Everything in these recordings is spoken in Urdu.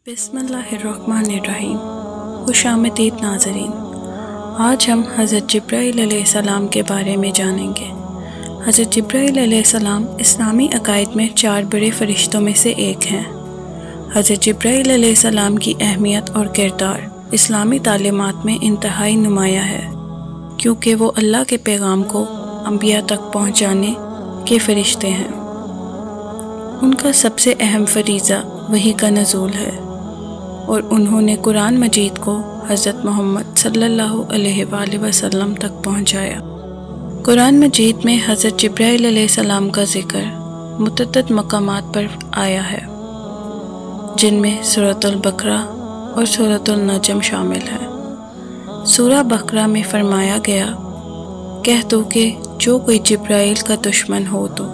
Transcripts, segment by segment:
بسم اللہ الرحمن الرحیم۔ خوش آمدید ناظرین، آج ہم حضرت جبرائیل علیہ السلام کے بارے میں جانیں گے۔ حضرت جبرائیل علیہ السلام اسلامی عقائد میں 4 بڑے فرشتوں میں سے ایک ہیں۔ حضرت جبرائیل علیہ السلام کی اہمیت اور کردار اسلامی تعلیمات میں انتہائی نمایاں ہے، کیونکہ وہ اللہ کے پیغام کو انبیاء تک پہنچانے کے فرشتے ہیں۔ ان کا سب سے اہم فریضہ وحی کا نزول ہے، اور انہوں نے قرآن مجید کو حضرت محمد صلی اللہ علیہ وآلہ وسلم تک پہنچایا۔ قرآن مجید میں حضرت جبرائیل علیہ السلام کا ذکر متعدد مقامات پر آیا ہے، جن میں سورۃ البقرہ اور سورۃ النجم شامل ہیں۔ سورہ بقرہ میں فرمایا گیا، کہہ دو کہ جو کوئی جبرائیل کا دشمن ہو تو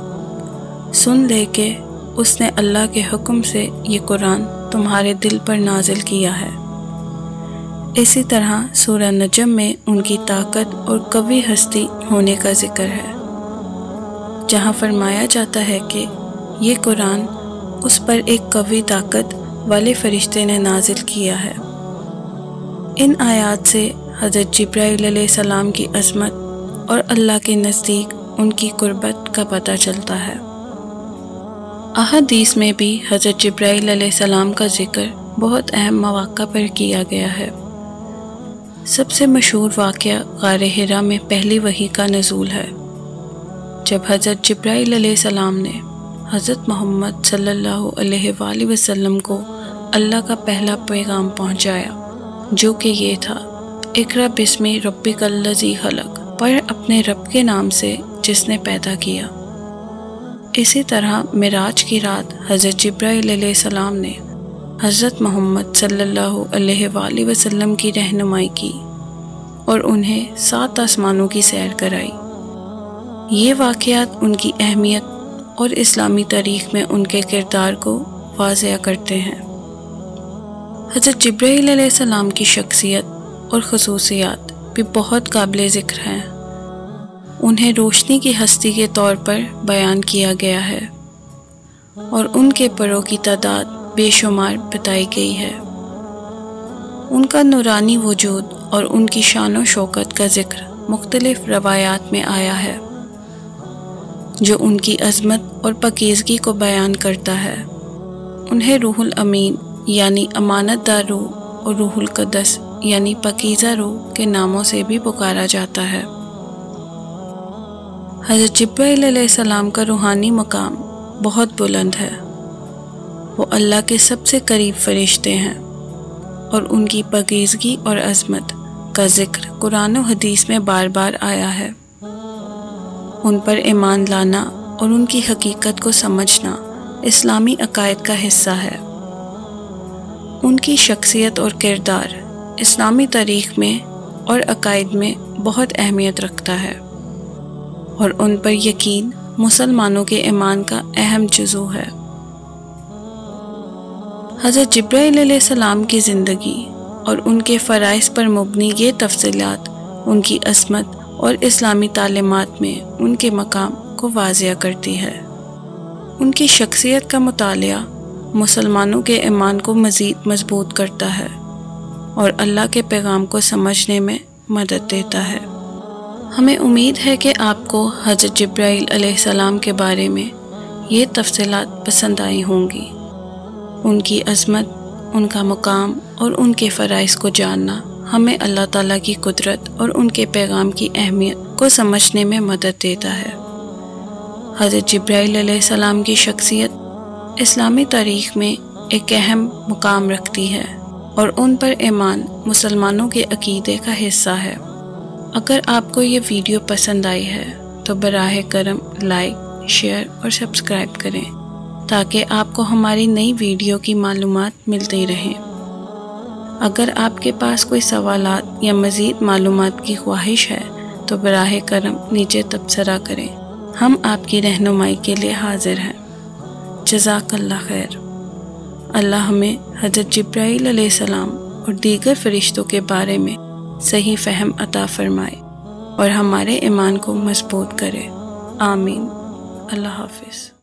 سن لے کہ اس نے اللہ کے حکم سے یہ قرآن تمہارے دل پر نازل کیا ہے۔ اسی طرح سورہ نجم میں ان کی طاقت اور قوی ہستی ہونے کا ذکر ہے، جہاں فرمایا جاتا ہے کہ یہ قرآن اس پر ایک قوی طاقت والے فرشتے نے نازل کیا ہے۔ ان آیات سے حضرت جبرائیل علیہ السلام کی عظمت اور اللہ کے نزدیک ان کی قربت کا پتہ چلتا ہے۔ احادیث میں بھی حضرت جبرائیل علیہ السلام کا ذکر بہت اہم مواقع پر کیا گیا ہے۔ سب سے مشہور واقعہ غار حرا میں پہلی وحی کا نزول ہے، جب حضرت جبرائیل علیہ السلام نے حضرت محمد صلی اللہ علیہ وآلہ وسلم کو اللہ کا پہلا پیغام پہنچایا، جو کہ یہ تھا، اقرأ بسم ربک الذی خلق، پڑھ اپنے رب کے نام سے جس نے پیدا کیا۔ اسی طرح معراج کی رات حضرت جبرائیل علیہ السلام نے حضرت محمد صلی اللہ علیہ وآلہ وسلم کی رہنمائی کی اور انہیں 7 آسمانوں کی سیر کرائی۔ یہ واقعات ان کی اہمیت اور اسلامی تاریخ میں ان کے کردار کو واضح کرتے ہیں۔ حضرت جبرائیل علیہ السلام کی شخصیت اور خصوصیات بھی بہت قابل ذکر ہیں۔ انہیں روشنی کی ہستی کے طور پر بیان کیا گیا ہے، اور ان کے پروں کی تعداد بے شمار بتائی گئی ہے۔ ان کا نورانی وجود اور ان کی شان و شوکت کا ذکر مختلف روایات میں آیا ہے، جو ان کی عظمت اور پاکیزگی کو بیان کرتا ہے۔ انہیں روح الامین یعنی امانت دار روح اور روح القدس یعنی پاکیزہ روح کے ناموں سے بھی پکارا جاتا ہے۔ حضرت جبرائیل علیہ السلام کا روحانی مقام بہت بلند ہے۔ وہ اللہ کے سب سے قریب فرشتے ہیں، اور ان کی پاکیزگی اور عظمت کا ذکر قرآن و حدیث میں بار بار آیا ہے۔ ان پر ایمان لانا اور ان کی حقیقت کو سمجھنا اسلامی عقائد کا حصہ ہے۔ ان کی شخصیت اور کردار اسلامی تاریخ میں اور عقائد میں بہت اہمیت رکھتا ہے، اور ان پر یقین مسلمانوں کے ایمان کا اہم جزو ہے۔ حضرت جبرائیل علیہ السلام کی زندگی اور ان کے فرائض پر مبنی یہ تفصیلات ان کی عظمت اور اسلامی تعلیمات میں ان کے مقام کو واضح کرتی ہے۔ ان کی شخصیت کا مطالعہ مسلمانوں کے ایمان کو مزید مضبوط کرتا ہے اور اللہ کے پیغام کو سمجھنے میں مدد دیتا ہے۔ ہمیں امید ہے کہ آپ کو حضرت جبرائیل علیہ السلام کے بارے میں یہ تفصیلات پسند آئی ہوں گی۔ ان کی عظمت، ان کا مقام اور ان کے فرائض کو جاننا ہمیں اللہ تعالیٰ کی قدرت اور ان کے پیغام کی اہمیت کو سمجھنے میں مدد دیتا ہے۔ حضرت جبرائیل علیہ السلام کی شخصیت اسلامی تاریخ میں ایک اہم مقام رکھتی ہے، اور ان پر ایمان مسلمانوں کے عقیدے کا حصہ ہے۔ اگر آپ کو یہ ویڈیو پسند آئی ہے تو براہ کرم لائک، شیئر اور سبسکرائب کریں، تاکہ آپ کو ہماری نئی ویڈیو کی معلومات ملتی رہیں۔ اگر آپ کے پاس کوئی سوالات یا مزید معلومات کی خواہش ہے تو براہ کرم نیچے تبصرہ کریں، ہم آپ کی رہنمائی کے لیے حاضر ہیں۔ جزاک اللہ خیر۔ اللہ ہمیں حضرت جبرائیل علیہ السلام اور دیگر فرشتوں کے بارے میں صحیح فہم عطا فرمائے اور ہمارے ایمان کو مضبوط کرے۔ آمین۔ اللہ حافظ۔